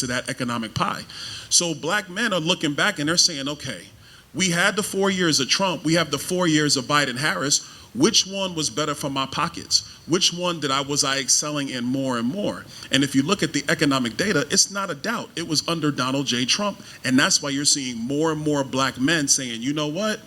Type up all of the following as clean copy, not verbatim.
piece of that economic pie. So black men are looking back and they're saying, okay, we had the 4 years of Trump, we have the 4 years of Biden Harris. Which one was better for my pockets? Which one was I excelling in more and more? And if you look at the economic data, it's not a doubt. It was under Donald J. Trump. And that's why you're seeing more and more black men saying, you know what?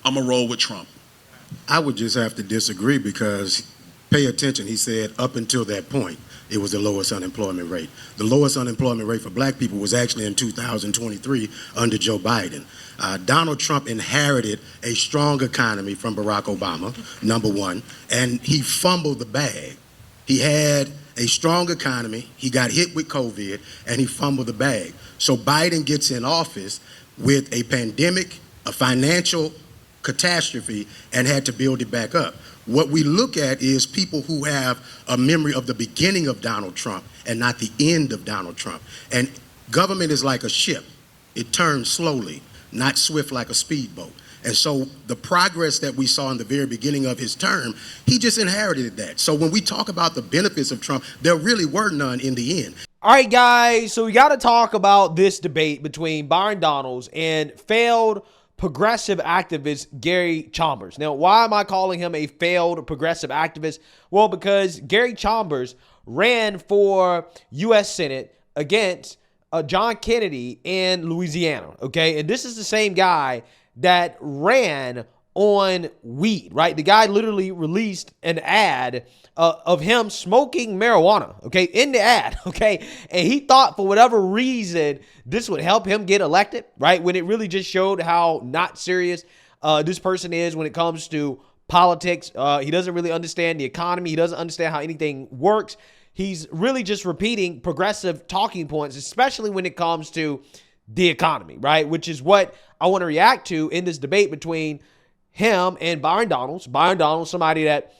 I'm going to roll with Trump. I would just have to disagree because, pay attention, he said up until that point, it was the lowest unemployment rate. The lowest unemployment rate for black people was actually in 2023 under Joe Biden. Donald Trump inherited a strong economy from Barack Obama, number one, and he fumbled the bag. He had a strong economy, he got hit with COVID, and he fumbled the bag. So Biden gets in office with a pandemic, a financial catastrophe, and had to build it back up. What we look at is people who have a memory of the beginning of Donald Trump and not the end of Donald Trump. And government is like a ship. It turns slowly, not swift like a speedboat. And so the progress that we saw in the very beginning of his term, he just inherited that. So when we talk about the benefits of Trump, there really were none in the end. All right, guys, so we got to talk about this debate between Byron Donalds and failed progressive activist Gary Chambers. Now, why am I calling him a failed progressive activist? Well, because Gary Chambers ran for U.S. Senate against John Kennedy in Louisiana, okay? And this is the same guy that ran on weed, right? The guy literally released an ad of him smoking marijuana, okay, in the ad, okay? And he thought for whatever reason this would help him get elected, right? When it really just showed how not serious this person is when it comes to politics. He doesn't really understand the economy. He doesn't understand how anything works. He's really just repeating progressive talking points, especially when it comes to the economy, right? Which is what I want to react to in this debate between him and Byron Donalds. Byron Donalds, somebody that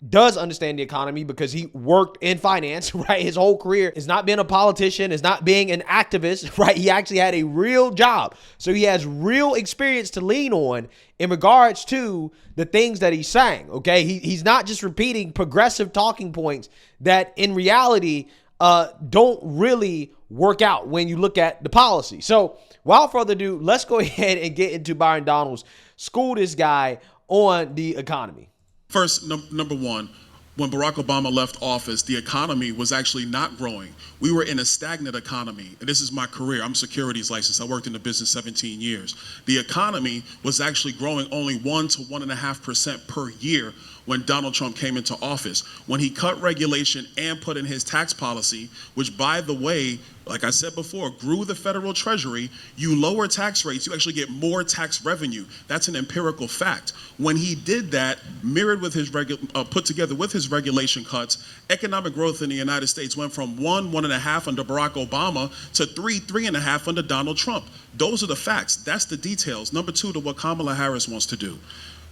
does understand the economy because he worked in finance, right? His whole career is not being a politician, is not being an activist, right? He actually had a real job. So he has real experience to lean on in regards to the things that he's saying, okay? He's not just repeating progressive talking points that in reality don't really work out when you look at the policy. So without further ado, let's go ahead and get into Byron Donalds. School this guy on the economy. First, number one, when Barack Obama left office, the economy was actually not growing. We were in a stagnant economy. And this is my career. I'm securities licensed. I worked in the business 17 years. The economy was actually growing only 1 to 1.5% per year when Donald Trump came into office. When he cut regulation and put in his tax policy, which, by the way, like I said before, grew the federal treasury, you lower tax rates, you actually get more tax revenue. That's an empirical fact. When he did that, mirrored with his put together with his regulation cuts, economic growth in the United States went from 1.5 under Barack Obama to 3.5 under Donald Trump. Those are the facts. That's the details. Number two, to what Kamala Harris wants to do.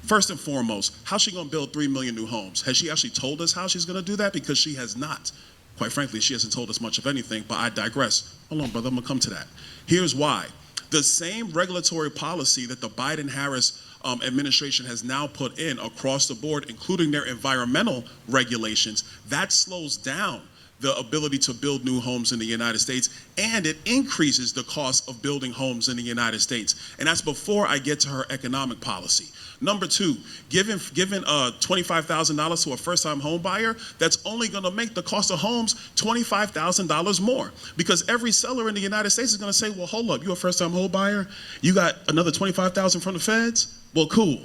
First and foremost, how's she going to build 3 million new homes? Has she actually told us how she's going to do that? Because she has not. Quite frankly, she hasn't told us much of anything, but I digress. Hold on, brother, I'm going to come to that. Here's why. The same regulatory policy that the Biden-Harris administration has now put in across the board, including their environmental regulations, that slows down the ability to build new homes in the United States, and it increases the cost of building homes in the United States. And that's before I get to her economic policy. Number two, giving $25,000 to a first-time home buyer, that's only going to make the cost of homes $25,000 more. Because every seller in the United States is going to say, well, hold up, you a first-time home buyer? You got another $25,000 from the feds? Well, cool.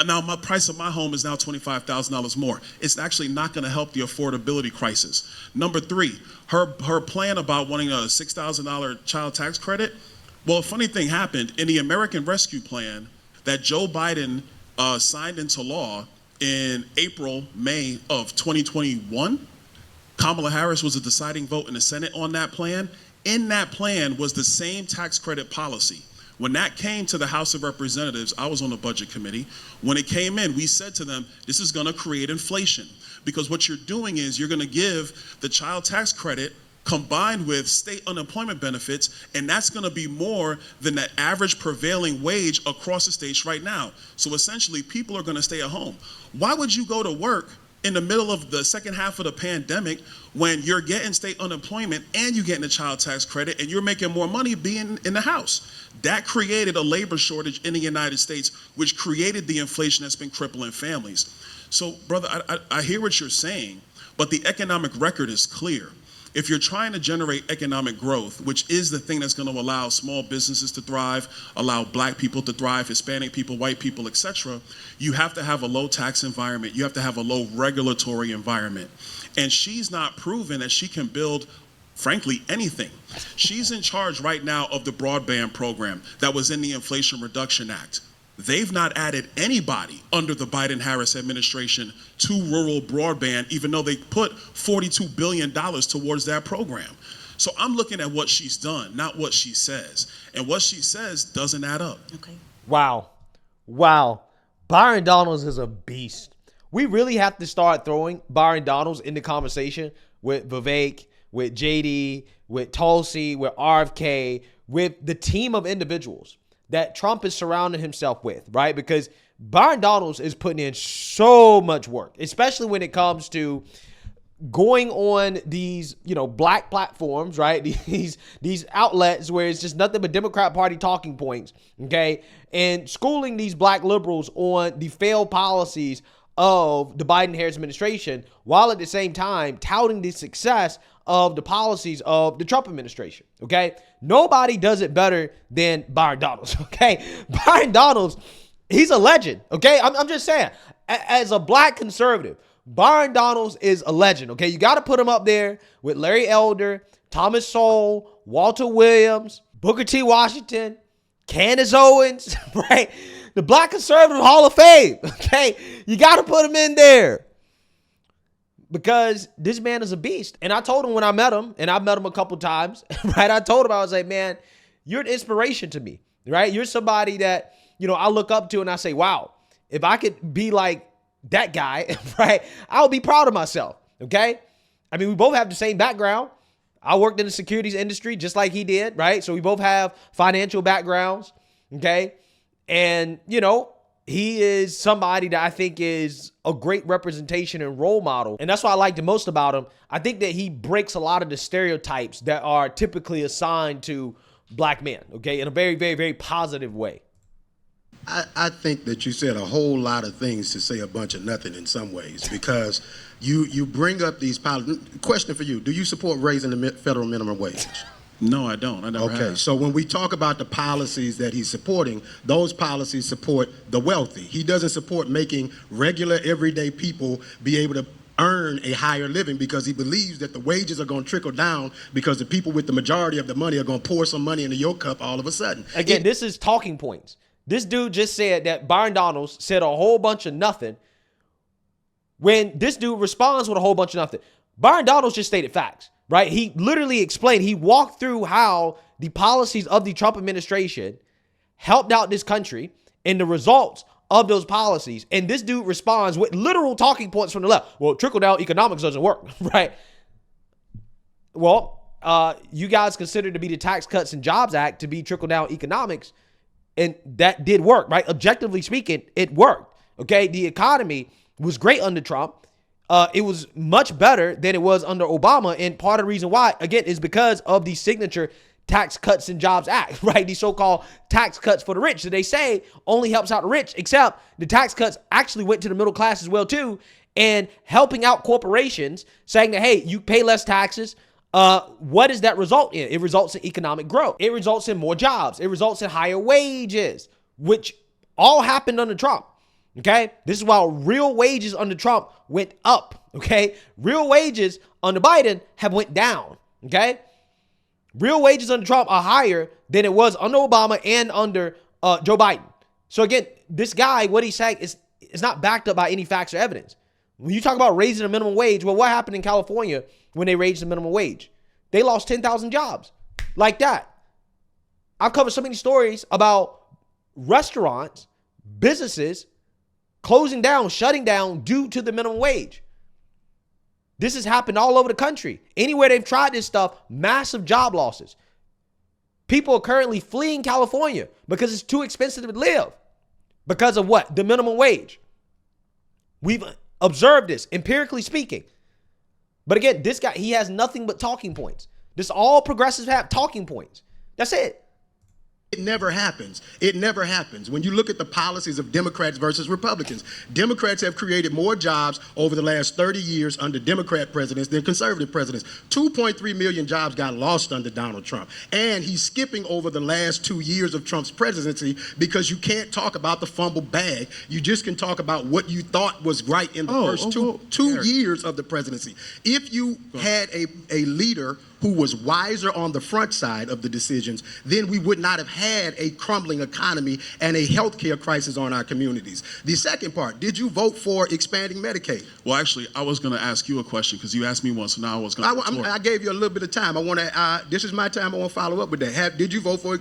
Now my price of my home is now $25,000 more. It's actually not going to help the affordability crisis. Number three, her plan about wanting a $6,000 child tax credit. Well, a funny thing happened in the American Rescue Plan that Joe Biden signed into law in April, May of 2021. Kamala Harris was a deciding vote in the Senate on that plan. In that plan was the same tax credit policy. When that came to the House of Representatives, I was on the Budget Committee. When it came in, we said to them, this is going to create inflation. Because what you're doing is you're going to give the child tax credit combined with state unemployment benefits, and that's going to be more than the average prevailing wage across the states right now. So essentially, people are going to stay at home. Why would you go to work in the middle of the second half of the pandemic, when you're getting state unemployment and you're getting a child tax credit and you're making more money being in the house. That created a labor shortage in the United States, which created the inflation that's been crippling families. So, brother, I hear what you're saying, but the economic record is clear. If you're trying to generate economic growth, which is the thing that's going to allow small businesses to thrive, allow black people to thrive, Hispanic people, white people, etc., you have to have a low tax environment. You have to have a low regulatory environment. And she's not proven that she can build, frankly, anything. She's in charge right now of the broadband program that was in the Inflation Reduction Act. They've not added anybody under the Biden-Harris administration to rural broadband, even though they put $42 billion towards that program. So I'm looking at what she's done, not what she says. And what she says doesn't add up. Okay. Wow. Byron Donalds is a beast. We really have to start throwing Byron Donalds in the conversation with Vivek, with JD, with Tulsi, with RFK, with the team of individuals that Trump is surrounding himself with, right? Because Byron Donalds is putting in so much work, especially when it comes to going on these, black platforms, right? These outlets where it's just nothing but Democrat Party talking points, okay? And schooling these black liberals on the failed policies of the Biden-Harris administration, while at the same time touting the success of the policies of the Trump administration, okay? Nobody does it better than Byron Donalds, okay? Byron Donalds, he's a legend, okay? I'm just saying, as a black conservative, Byron Donalds is a legend, okay? You got to put him up there with Larry Elder, Thomas Sowell, Walter Williams, Booker T. Washington, Candace Owens, right? The Black Conservative Hall of Fame, okay? You got to put him in there because this man is a beast. And I told him when I met him, and I've met him a couple times, right? I told him, I was like, man, you're an inspiration to me, right? You're somebody that, I look up to and I say, wow, if I could be like that guy, right, I would be proud of myself, okay? I mean, we both have the same background. I worked in the securities industry just like he did, right? So we both have financial backgrounds, okay? And, he is somebody that I think is a great representation and role model. And that's what I like the most about him. I think that he breaks a lot of the stereotypes that are typically assigned to black men, okay, in a very, very, very positive way. I think that you said a whole lot of things to say a bunch of nothing in some ways, because you bring up these policies. Question for you: do you support raising the federal minimum wage? No, I don't. I never have. Okay, so when we talk about the policies that he's supporting, those policies support the wealthy. He doesn't support making regular, everyday people be able to earn a higher living, because he believes that the wages are going to trickle down because the people with the majority of the money are going to pour some money into your cup all of a sudden. Again, this is talking points. This dude just said that Byron Donalds said a whole bunch of nothing when this dude responds with a whole bunch of nothing. Byron Donalds just stated facts, right? He literally explained, he walked through how the policies of the Trump administration helped out this country and the results of those policies. And this dude responds with literal talking points from the left. Well, trickle-down economics doesn't work, right? Well, you guys consider to be the Tax Cuts and Jobs Act to be trickle-down economics, and that did work, right? Objectively speaking, it worked, okay? The economy was great under Trump. It was much better than it was under Obama, and part of the reason why, again, is because of the signature Tax Cuts and Jobs Act, right? The so-called tax cuts for the rich that they say only helps out the rich, except the tax cuts actually went to the middle class as well too, and helping out corporations, saying that, hey, you pay less taxes. What does that result in? It results in economic growth. It results in more jobs. It results in higher wages, which all happened under Trump. Okay, this is why real wages under Trump went up. Okay, real wages under Biden have went down. Okay, real wages under Trump are higher than it was under Obama and under Joe Biden. So again, this guy, what he's saying is not backed up by any facts or evidence. When you talk about raising the minimum wage, well, what happened in California when they raised the minimum wage? They lost 10,000 jobs like that. I've covered so many stories about restaurants, businesses closing down, shutting down due to the minimum wage. This has happened all over the country. Anywhere they've tried this stuff, massive job losses. People are currently fleeing California because it's too expensive to live. Because of what? The minimum wage. We've Observe this, empirically speaking. But again, this guy, he has nothing but talking points. This all progressives have talking points. That's it. It never happens. It never happens. When you look at the policies of Democrats versus Republicans, Democrats have created more jobs over the last 30 years under Democrat presidents than conservative presidents. 2.3 million jobs got lost under Donald Trump. And he's skipping over the last 2 years of Trump's presidency because you can't talk about the fumble bag. You just can talk about what you thought was right in the first two years of the presidency. If you had a leader who was wiser on the front side of the decisions, then we would not have had a crumbling economy and a healthcare crisis on our communities. The second part, did you vote for expanding Medicaid? Well, actually, I was going to ask you a question because you asked me one, so now I was going to. I gave you a little bit of time. I want to. This is my time. I want to follow up with that. Did you vote for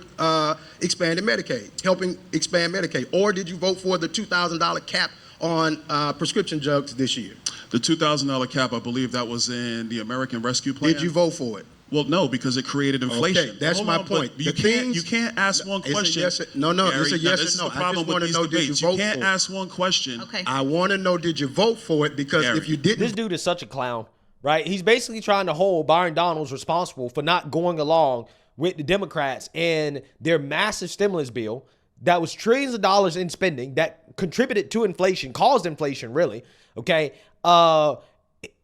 expanding Medicaid, helping expand Medicaid, or did you vote for the $2,000 cap on prescription drugs this year? The $2,000 cap, I believe that was in the American Rescue Plan. Did you vote for it? Well, no, because it created inflation. Okay, that's my point. You can't ask one question. It's a yes, no, it's a yes this or no. is the problem with these debates. You can't ask one question. Okay. I want to know, did you vote for it? Because if you didn't, This dude is such a clown, right? He's basically trying to hold Byron Donalds responsible for not going along with the Democrats and their massive stimulus bill that was trillions of dollars in spending that contributed to inflation, caused inflation, really. Okay.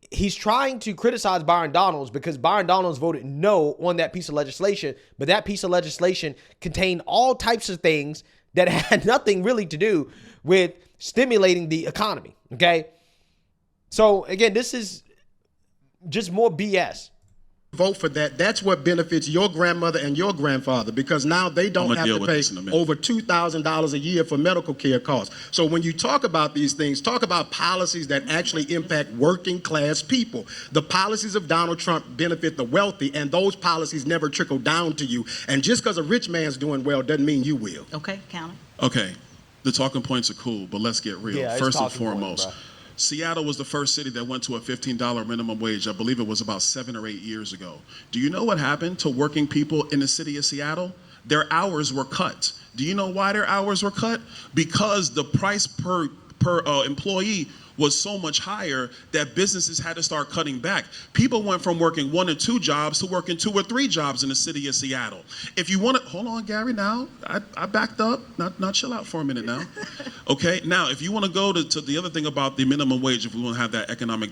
He's trying to criticize Byron Donalds because Byron Donalds voted no on that piece of legislation, but that piece of legislation contained all types of things that had nothing really to do with stimulating the economy, okay? So, again, this is just more BS. Vote for that. That's what benefits your grandmother and your grandfather, because now they don't have to pay over $2,000 a year for medical care costs. So when you talk about these things, talk about policies that actually impact working class people. The policies of Donald Trump benefit the wealthy, and those policies never trickle down to you. And just because a rich man's doing well doesn't mean you will. Okay, counter. Okay, the talking points are cool, but let's get real. Yeah, First and talking point, foremost, bro. Seattle was the first city that went to a $15 minimum wage. I believe it was about 7 or 8 years ago. Do you know what happened to working people in the city of Seattle? Their hours were cut. Do you know why their hours were cut? Because the price per employee was so much higher that businesses had to start cutting back. People went from working 1 or 2 jobs to working 2 or 3 jobs in the city of Seattle. If you want to, hold on, Gary, now, I backed up. Now chill out for a minute now. Okay, now, if you want to go to the other thing about the minimum wage, if we want to have that economic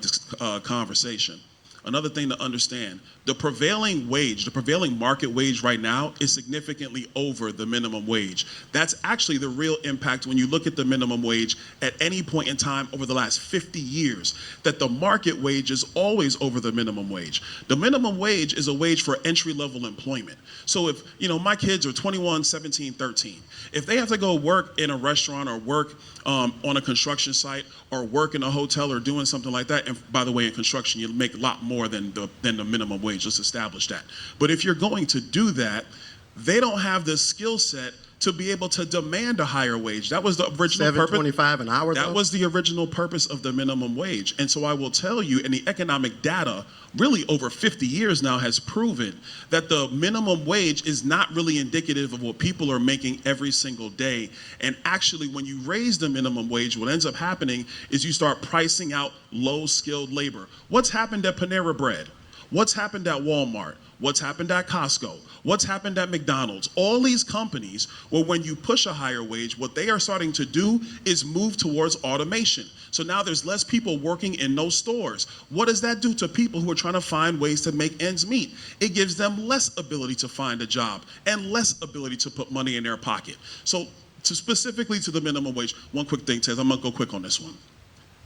conversation, another thing to understand, the prevailing wage, the prevailing market wage right now is significantly over the minimum wage. That's actually the real impact when you look at the minimum wage at any point in time over the last 50 years, that the market wage is always over the minimum wage. The minimum wage is a wage for entry-level employment. So if, my kids are 21, 17, 13, if they have to go work in a restaurant or work on a construction site or work in a hotel or doing something like that, and by the way, in construction, you make a lot more than the minimum wage. Let's establish that. But if you're going to do that, they don't have the skill set to be able to demand a higher wage. That was the original purpose. $7.25 an hour. That was the original purpose of the minimum wage. And so I will tell you, and the economic data really over 50 years now has proven that the minimum wage is not really indicative of what people are making every single day. And actually, when you raise the minimum wage, what ends up happening is you start pricing out low-skilled labor. What's happened at Panera Bread? What's happened at Walmart? What's happened at Costco? What's happened at McDonald's? All these companies, well, when you push a higher wage, what they are starting to do is move towards automation. So now there's less people working in those stores. What does that do to people who are trying to find ways to make ends meet? It gives them less ability to find a job and less ability to put money in their pocket. So specifically to the minimum wage, one quick thing, Tez, I'm gonna go quick on this one.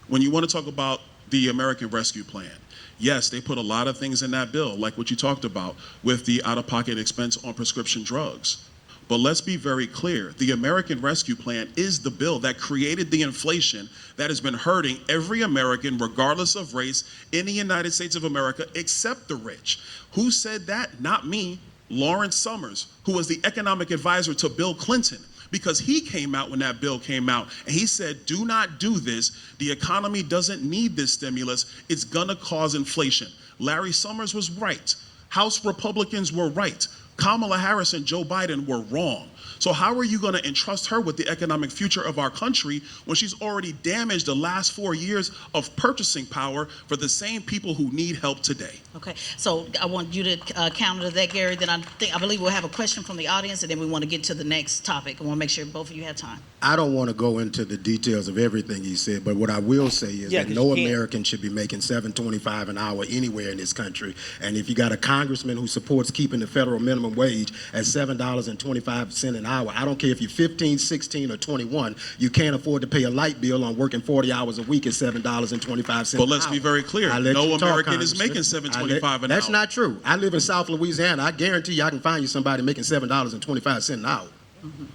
When you want to talk about the American Rescue Plan, yes, they put a lot of things in that bill, like what you talked about with the out-of-pocket expense on prescription drugs. But let's be very clear. The American Rescue Plan is the bill that created the inflation that has been hurting every American, regardless of race, in the United States of America, except the rich. Who said that? Not me. Lawrence Summers, who was the economic advisor to Bill Clinton, because he came out when that bill came out and he said, do not do this. The economy doesn't need this stimulus. It's gonna cause inflation. Larry Summers was right. House Republicans were right. Kamala Harris and Joe Biden were wrong. So how are you going to entrust her with the economic future of our country when she's already damaged the last 4 years of purchasing power for the same people who need help today? Okay, so I want you to counter that, Gary. Then I believe we'll have a question from the audience, and then we want to get to the next topic. I want to make sure both of you have time. I don't want to go into the details of everything he said, but what I will say is that no American should be making $7.25 an hour anywhere in this country. And if you got a congressman who supports keeping the federal minimum wage at $7.25 an hour, I don't care if you're 15, 16, or 21, you can't afford to pay a light bill on working 40 hours a week at $7.25 But let's be very clear. No American is making $7.25 an hour. That's not true. I live in South Louisiana. I guarantee you I can find you somebody making $7.25 an hour. Mm-hmm.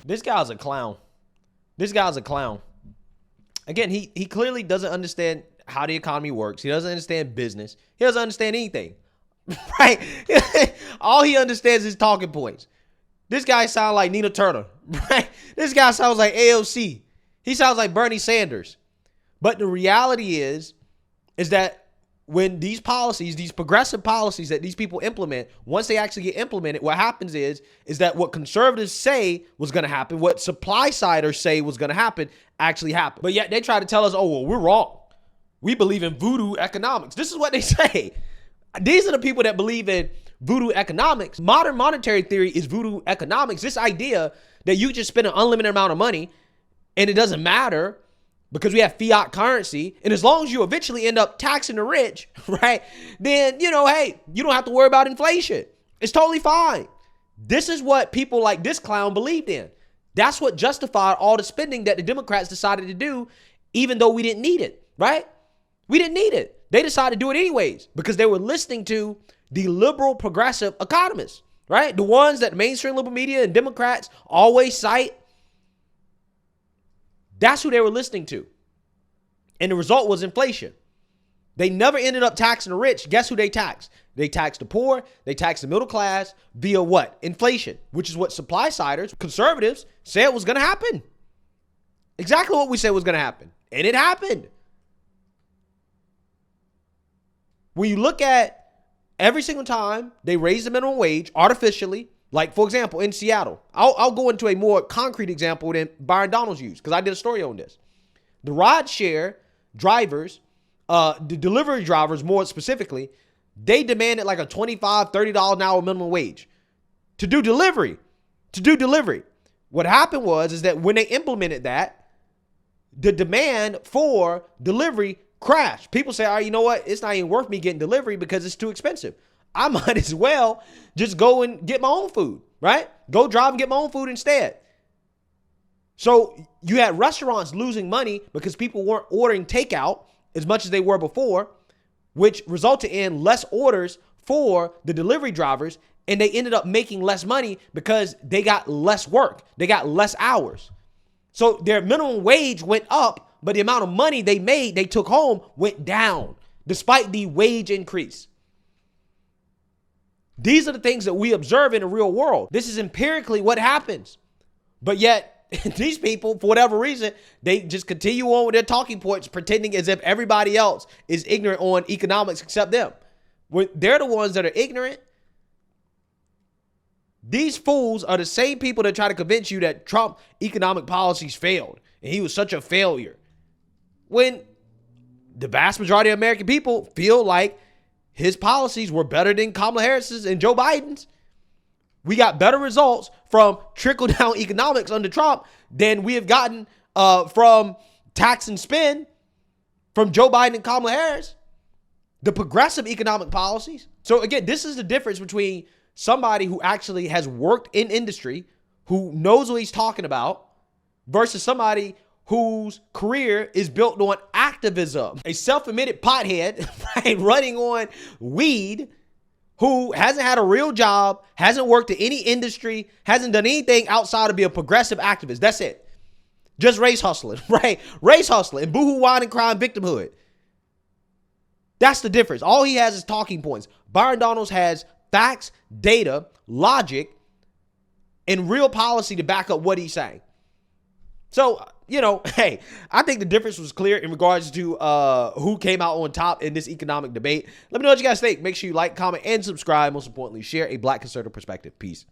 This guy's a clown. This guy's a clown. Again, he clearly doesn't understand how the economy works. He doesn't understand business. He doesn't understand anything. Right? All he understands is talking points. This guy sounds like Nina Turner. Right? This guy sounds like AOC. He sounds like Bernie Sanders. But the reality is that when these policies, these progressive policies that these people implement, once they actually get implemented, what happens is that what conservatives say was going to happen, what supply siders say was going to happen, actually happened. But yet they try to tell us, oh, well, we're wrong. We believe in voodoo economics. This is what they say. These are the people that believe in voodoo economics. Modern monetary theory is voodoo economics. This idea that you just spend an unlimited amount of money and it doesn't matter because we have fiat currency. And as long as you eventually end up taxing the rich, right, then, hey, you don't have to worry about inflation. It's totally fine. This is what people like this clown believed in. That's what justified all the spending that the Democrats decided to do, even though we didn't need it, right? We didn't need it. They decided to do it anyways because they were listening to the liberal progressive economists, right? The ones that mainstream liberal media and Democrats always cite. That's who they were listening to. And the result was inflation. They never ended up taxing the rich. Guess who they taxed? They taxed the poor. They taxed the middle class via what? Inflation, which is what supply siders, conservatives, said was going to happen. Exactly what we said was going to happen. And it happened. When you look at every single time they raise the minimum wage artificially, like, for example, in Seattle, I'll go into a more concrete example than Byron Donalds used because I did a story on this. The rideshare drivers, the delivery drivers more specifically, they demanded like a $25, $30 an hour minimum wage to do delivery. What happened was that when they implemented that, the demand for delivery crashed. People say, all right, you know what? It's not even worth me getting delivery because it's too expensive. I might as well just go and get my own food, right? Go drive and get my own food instead. So you had restaurants losing money because people weren't ordering takeout as much as they were before, which resulted in less orders for the delivery drivers, and they ended up making less money because they got less work. They got less hours. So their minimum wage went up, but the amount of money they made, they took home, went down despite the wage increase. These are the things that we observe in the real world. This is empirically what happens. But yet, these people, for whatever reason, they just continue on with their talking points, pretending as if everybody else is ignorant on economics except them. They're the ones that are ignorant. These fools are the same people that try to convince you that Trump economic policies failed and he was such a failure. When the vast majority of American people feel like his policies were better than Kamala Harris's and Joe Biden's. We got better results from trickle-down economics under Trump than we have gotten from tax and spend from Joe Biden and Kamala Harris. The progressive economic policies. So again, this is the difference between somebody who actually has worked in industry, who knows what he's talking about, versus somebody whose career is built on activism. A self-admitted pothead, right, running on weed, who hasn't had a real job, hasn't worked in any industry, hasn't done anything outside of being a progressive activist. That's it. Just race hustling, right? Race hustling and boohoo, whine, and crime victimhood. That's the difference. All he has is talking points. Byron Donalds has facts, data, logic, and real policy to back up what he's saying. So, hey, I think the difference was clear in regards to who came out on top in this economic debate. Let me know what you guys think. Make sure you like, comment, and subscribe. Most importantly, share a Black conservative perspective. Peace.